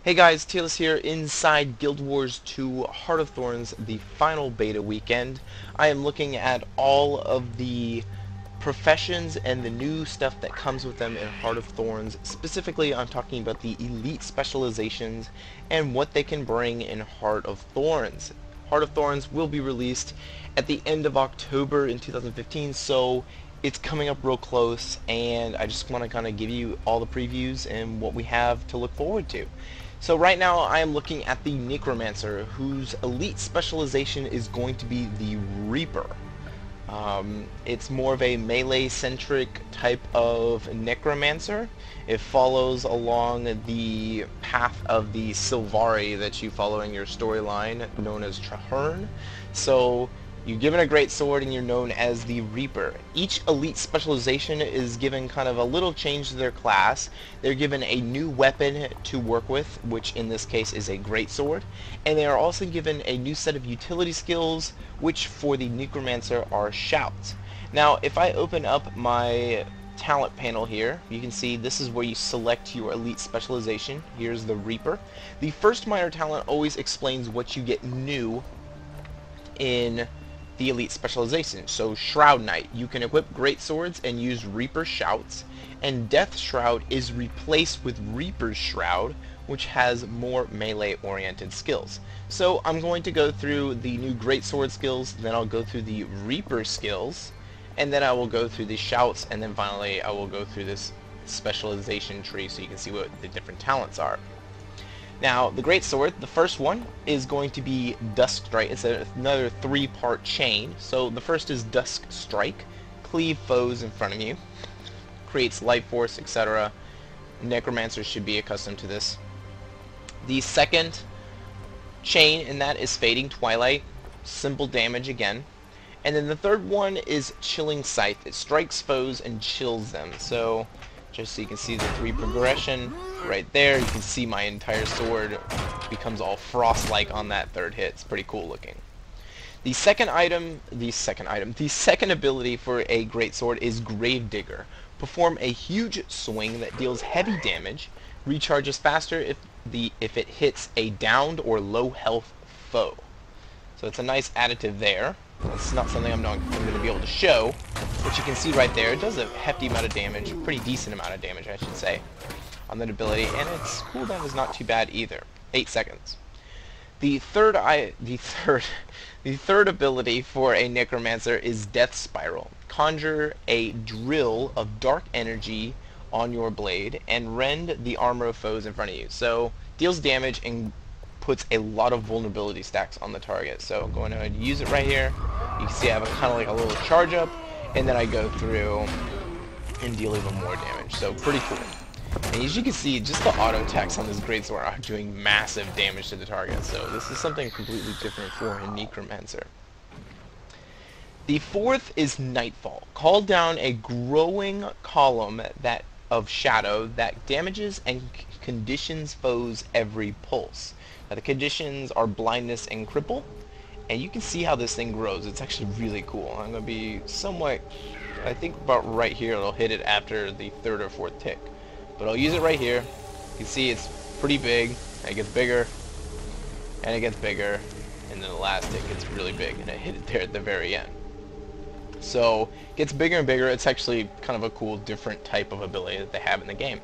Hey guys, Taylor here inside Guild Wars 2 Heart of Thorns, the final beta weekend. I am looking at all of the professions and the new stuff that comes with them in Heart of Thorns. Specifically, I'm talking about the elite specializations and what they can bring in Heart of Thorns. Heart of Thorns will be released at the end of October in 2015, so it's coming up real close, and I just want to kind of give you all the previews and what we have to look forward to. So right now I am looking at the Necromancer, whose elite specialization is going to be the Reaper. It's more of a melee-centric type of Necromancer. It follows along the path of the Sylvari that you follow in your storyline, known as Traherne. So you're given a great sword and you're known as the Reaper. Each elite specialization is given kind of a little change to their class. They're given a new weapon to work with, which in this case is a great sword, and they are also given a new set of utility skills, which for the Necromancer are shouts. Now, if I open up my talent panel here, you can see this is where you select your elite specialization. Here's the Reaper. The first minor talent always explains what you get new in the elite specialization. So Shroud Knight, you can equip great swords and use Reaper shouts, and Death Shroud is replaced with Reaper's Shroud, which has more melee oriented skills. So I'm going to go through the new great sword skills, then I'll go through the Reaper skills, and then I will go through the shouts, and then finally I will go through this specialization tree so you can see what the different talents are. Now, the great sword, the first one is going to be Dusk Strike. It's another three-part chain. So the first is Dusk Strike, cleave foes in front of you, creates life force, etc. Necromancers should be accustomed to this. The second chain in that is Fading Twilight, simple damage again. And then the third one is Chilling Scythe. It strikes foes and chills them. So just so you can see the three progression right there, you can see my entire sword becomes all frost-like on that third hit. It's pretty cool looking. The second ability for a great sword is Gravedigger. Perform a huge swing that deals heavy damage, recharges faster if it hits a downed or low health foe. So it's a nice additive there. It's not something I'm going to be able to show, but you can see right there it does a hefty amount of damage, pretty decent amount of damage I should say, on that ability, and its cooldown is not too bad either, 8 seconds. The third ability for a Necromancer is Death Spiral. Conjure a drill of dark energy on your blade and rend the armor of foes in front of you. So deals damage and puts a lot of vulnerability stacks on the target. So I'm going to use it right here. You can see I have kind of like a little charge up, and then I go through and deal even more damage. So pretty cool. And as you can see, just the auto attacks on this greatsword are doing massive damage to the target. So this is something completely different for a Necromancer. The fourth is Nightfall. Call down a growing column of shadow that damages and conditions foes every pulse. Now the conditions are blindness and cripple, and you can see how this thing grows. It's actually really cool. I'm going to be somewhat, I think about right here, it'll hit it after the third or fourth tick. But I'll use it right here. You can see it's pretty big, and it gets bigger, and it gets bigger, and then the last tick gets really big, and I hit it there at the very end. So it gets bigger and bigger. It's actually kind of a cool different type of ability that they have in the game.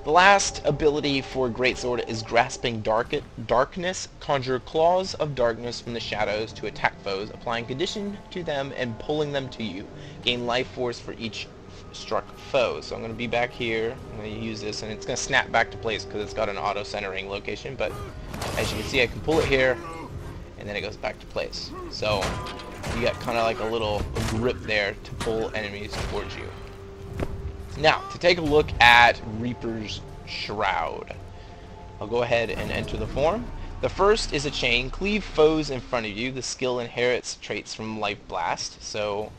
The last ability for Greatsword is Grasping Darkness. Conjure claws of darkness from the shadows to attack foes, applying condition to them and pulling them to you. Gain life force for each struck foe. So I'm going to be back here. I'm going to use this, and it's going to snap back to place because it's got an auto-centering location. But as you can see, I can pull it here, and then it goes back to place. So you got kind of like a little grip there to pull enemies towards you. Now, to take a look at Reaper's Shroud, I'll go ahead and enter the form. The first is a chain. Cleave foes in front of you. The skill inherits traits from Life Blast. So,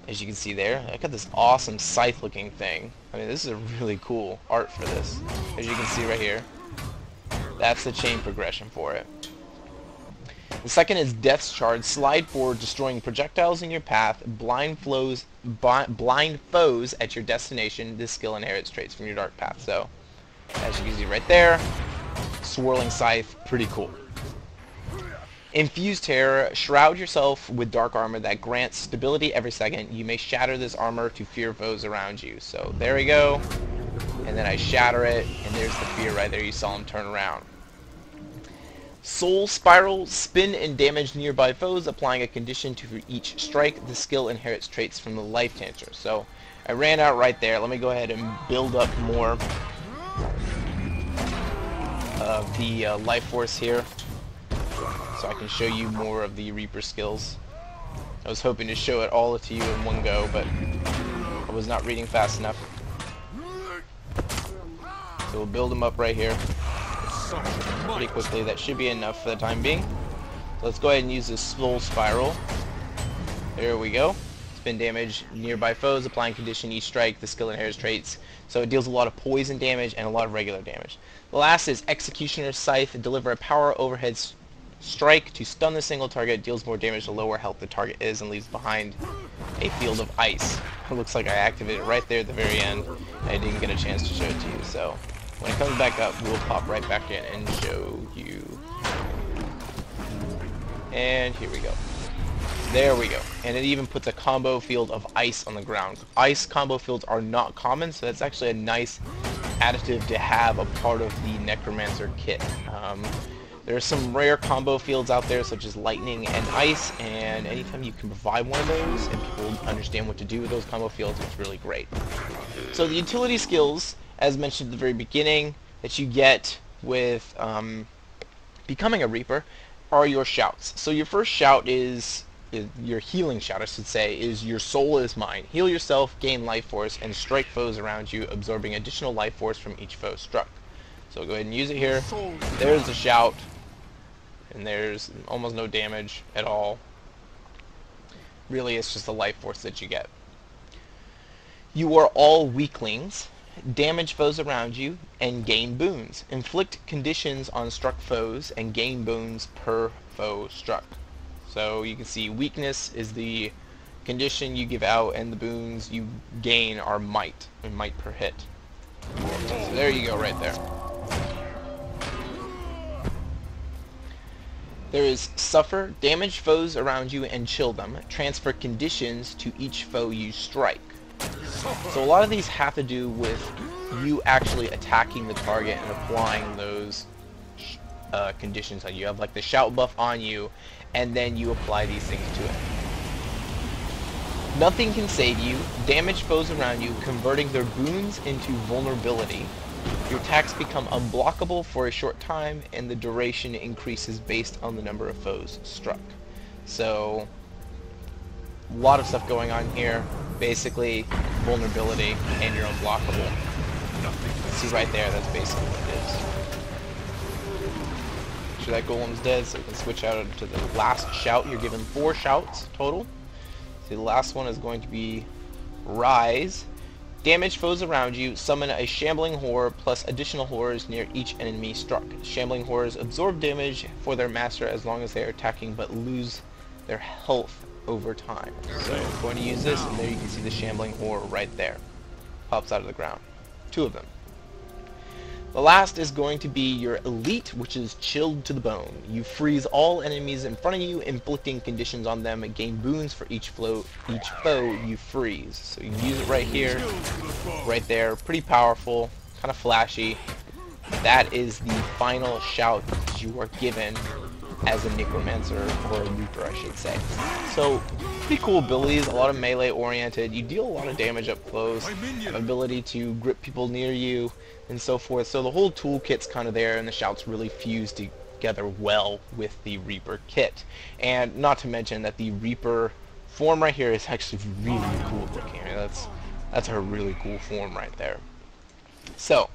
as you can see there, I got this awesome Scythe looking thing. I mean, this is a really cool art for this. As you can see right here, that's the chain progression for it. The second is Death's Shard. Slide forward, destroying projectiles in your path. Blind foes at your destination. This skill inherits traits from your dark path. So, as you can see right there, swirling scythe, pretty cool. Infused Terror, shroud yourself with dark armor that grants stability every second. You may shatter this armor to fear foes around you. So there we go. And then I shatter it, and there's the fear right there. You saw him turn around. Soul Spiral, spin and damage nearby foes, applying a condition to each strike. The skill inherits traits from the Life Tancer. So I ran out right there. Let me go ahead and build up more of the life force here, so I can show you more of the Reaper skills. I was hoping to show it all to you in one go, but I was not reading fast enough. So we'll build them up right here pretty quickly. That should be enough for the time being. So let's go ahead and use this Soul Spiral. There we go. Spin damage nearby foes, applying condition each strike. The skill inherits traits. So it deals a lot of poison damage and a lot of regular damage. The last is Executioner's Scythe. Deliver a power overhead strike to stun the single target. Deals more damage the lower health the target is and leaves behind a field of ice. It looks like I activated it right there at the very end. I didn't get a chance to show it to you. So when it comes back up, we'll pop right back in and show you. And here we go. There we go. And it even puts a combo field of ice on the ground. Ice combo fields are not common, so that's actually a nice additive to have a part of the Necromancer kit. There are some rare combo fields out there, such as lightning and ice, and anytime you can provide one of those and people understand what to do with those combo fields, it's really great. So the utility skills, as mentioned at the very beginning, that you get with becoming a Reaper are your shouts. So your first shout is your healing shout, I should say, is your soul is mine. Heal yourself, gain life force, and strike foes around you, absorbing additional life force from each foe struck. So go ahead and use it here. There's the shout, and there's almost no damage at all. Really, it's just the life force that you get. You are all weaklings. Damage foes around you and gain boons. Inflict conditions on struck foes and gain boons per foe struck. So you can see weakness is the condition you give out, and the boons you gain are might, and might per hit. So there you go right there. There is Suffer, damage foes around you and chill them. Transfer conditions to each foe you strike. So a lot of these have to do with you actually attacking the target and applying those conditions on you. You have like the shout buff on you, and then you apply these things to it. Nothing can save you. Damage foes around you, converting their boons into vulnerability. Your attacks become unblockable for a short time, and the duration increases based on the number of foes struck. So, a lot of stuff going on here. Basically, vulnerability, and you're unblockable. See right there, that's basically what it is. Make sure that golem's dead, so we can switch out to the last shout. You're given 4 shouts total. See, the last one is going to be Rise. Damage foes around you, summon a shambling horror plus additional horrors near each enemy struck. Shambling horrors absorb damage for their master as long as they are attacking, but lose their health over time. So I'm going to use this, and there you can see the shambling horror right there. Pops out of the ground. 2 of them. The last is going to be your elite, which is chilled to the bone. You freeze all enemies in front of you, inflicting conditions on them, and gain boons for each foe you freeze. So you can use it right here, right there. Pretty powerful, kind of flashy. That is the final shout that you are given as a Necromancer, or a Reaper I should say. So, pretty cool abilities, a lot of melee oriented. You deal a lot of damage up close, have ability to grip people near you, and so forth. So the whole toolkit's kind of there, and the shouts really fuse together well with the Reaper kit. And not to mention that the Reaper form right here is actually really cool looking. I mean, that's a really cool form right there. So,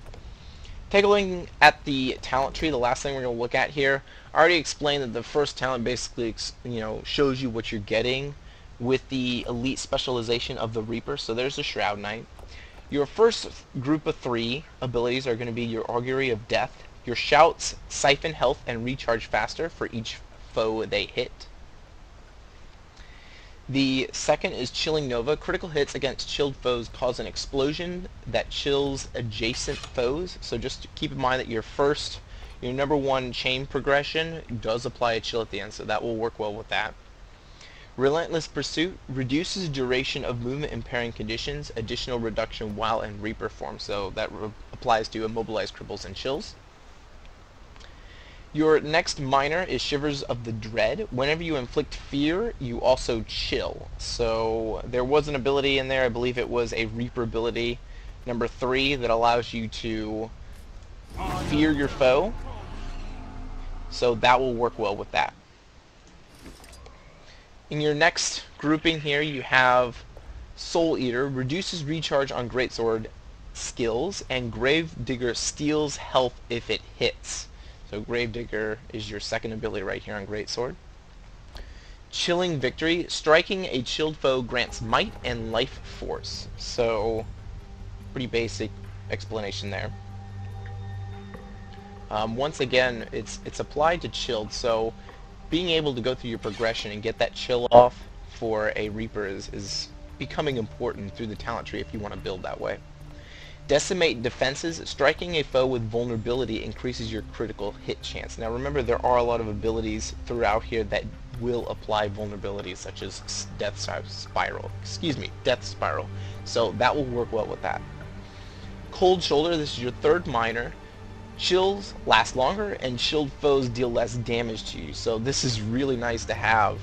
taking at the talent tree, the last thing we're going to look at here, I already explained that the first talent basically, shows you what you're getting with the elite specialization of the Reaper. So there's the Shroud Knight. Your first group of 3 abilities are going to be your Augury of Death. Your shouts siphon health and recharge faster for each foe they hit. The second is Chilling Nova. Critical hits against chilled foes cause an explosion that chills adjacent foes. So just keep in mind that your first Your number 1 chain progression does apply a chill at the end, so that will work well with that. Relentless Pursuit reduces duration of movement in pairing conditions, additional reduction while in Reaper form, so that applies to immobilize, cripples, and chills. Your next minor is Shivers of the Dread. Whenever you inflict fear, you also chill. So there was an ability in there, I believe it was a Reaper ability, number 3, that allows you to fear your foe. So that will work well with that. In your next grouping here, you have Soul Eater, reduces recharge on Greatsword skills, and Gravedigger steals health if it hits. So Gravedigger is your second ability right here on Greatsword. Chilling Victory, striking a chilled foe grants might and life force. So pretty basic explanation there. Once again, it's applied to chilled, so being able to go through your progression and get that chill off for a Reaper is becoming important through the talent tree if you want to build that way. Decimate defenses. Striking a foe with vulnerability increases your critical hit chance. Now remember, there are a lot of abilities throughout here that will apply vulnerabilities, such as Death Spiral. So that will work well with that. Cold Shoulder. This is your third minor. Chills last longer, and chilled foes deal less damage to you. So this is really nice to have.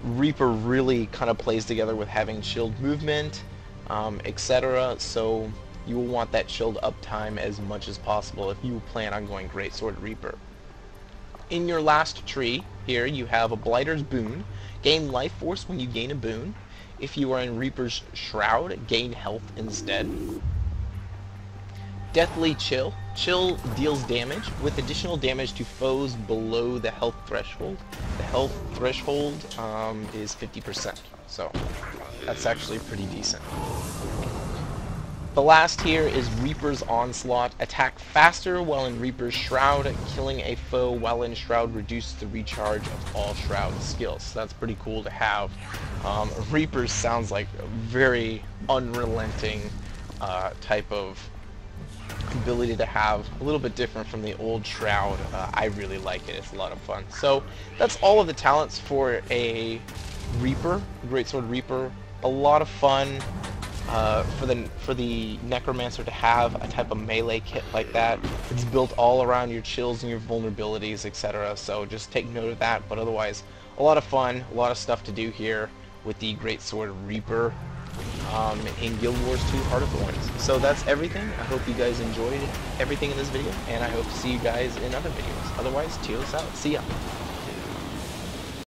Reaper really kind of plays together with having chilled movement, etc. So you will want that chilled uptime as much as possible if you plan on going Greatsword Reaper. In your last tree here, you have a Blighter's Boon. Gain life force when you gain a boon. If you are in Reaper's Shroud, gain health instead. Deathly Chill. Chill deals damage with additional damage to foes below the health threshold. The health threshold is 50%, so that's actually pretty decent. The last here is Reaper's Onslaught. Attack faster while in Reaper's Shroud. Killing a foe while in Shroud reduces the recharge of all Shroud skills. So that's pretty cool to have. Reaper sounds like a very unrelenting type of ability to have, a little bit different from the old Shroud. I really like it. It's a lot of fun. So that's all of the talents for a Reaper, Greatsword Reaper. A lot of fun for the Necromancer to have a type of melee kit like that. It's built all around your chills and your vulnerabilities, etc. So just take note of that. But otherwise, a lot of fun, a lot of stuff to do here with the Greatsword Reaper in Guild Wars 2 Heart of Thorns. So that's everything. I hope you guys enjoyed everything in this video, and I hope to see you guys in other videos. Otherwise, cheers out. See ya.